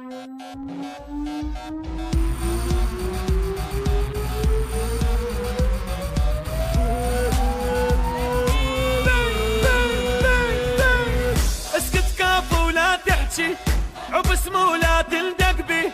اسكت كاف ولا تحكي، عبس ولا تلدق بي،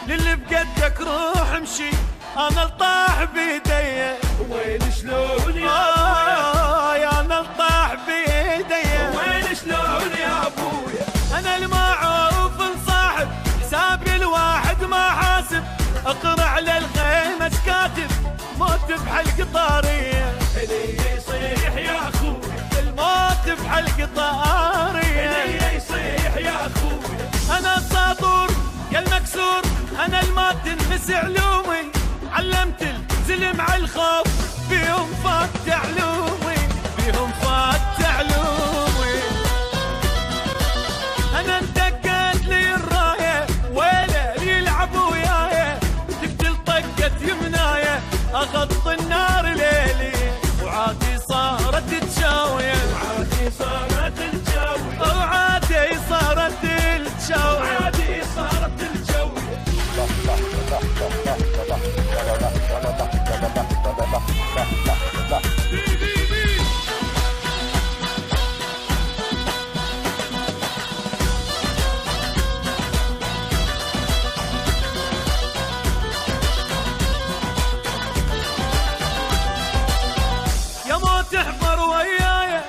للي بقدك روح امشي، انا الطاح بيدي. وين شلون يا ابويا؟ انا الطاح بيدي. وين شلون يا ابويا؟ انا المعروف صاحب، حسابي الواحد ما حاسب، اقرع للخيمة كاتب، موت بحلق طارية. اللي يصيح يا اخويا، الموت بحلق طارية. اللي يصيح يا اخويا. انا الساطور يا المكسور، انا الما تنمس علومي، علمت الزلم على الخوف، بيهم فات علومي، بيهم فات علومي. انا انتقت لي الرايه، ويله يلعب وياي، تقتل طقت يمنايه، اغط النار ليلي، وعادي صارت تشاويه، وعادي صارت الجوية، وعادي صارت التشاويه. وعادي صارت الجوية. يا موت احضر وياي،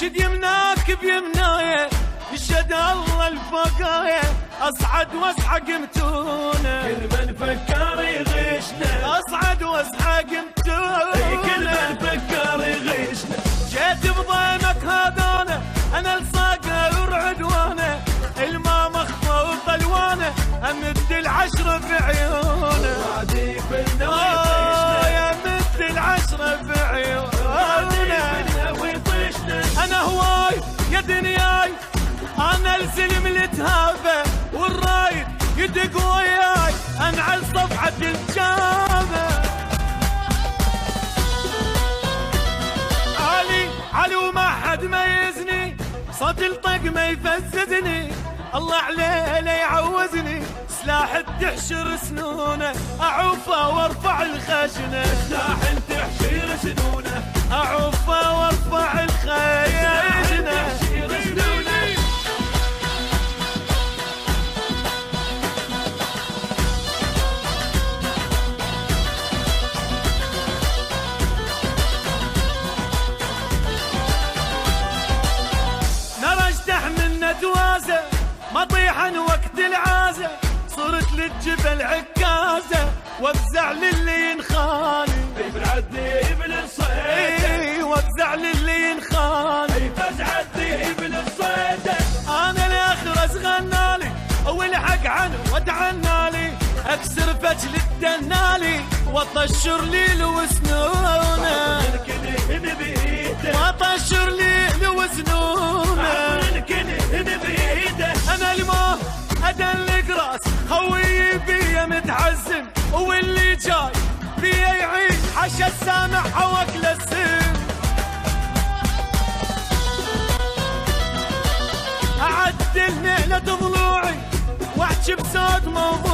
شد يمناك بيمناي، يشهد الله الفقايا، اصعد واسحق متونه، كل من فكر يغشنا، اصعد واسحق متونه. كل من فكر يغشنا. جيت بضيمك هذانا، انا الصاقه ورعدوانه، الما مخفى وطلوانه، امد العشره بعيونه. وعادي بالنوى يطيشنا، يا مد العشره بعيونه. انا هواي يا دنياي، انا الزلم اللي تهابه، والرايد يدق وياي، انعل صفحه الجابه. علي وما حد ميزني، صوت الطق ما يفززني، الله عليه لا يعوزني، سلاح تحشر سنونه، اعوفه وارفع الخشنه، سلاح تحشير سنونه، اعوفه وارفع الخشنه. توازة مطيحا وقت العازة، صرت للجبل عكازة، وافزع للي ينخالي، يبلع الذيب للصيد، وافزع للي ينخالي، فزع الذيب للصيد. انا الاخرس غنالي، والحق عنه ودعنالي، اكسر فجل الدنالي، واطشر لي وسنونه، واطشر لي وسنونه. انا الماء ادلق راس خويي بيا متعزم، واللي جاي بيا يعيش حشا السامع حواكل السم. اعدل نهلة ضلوعي، واحكي بصوت موضوع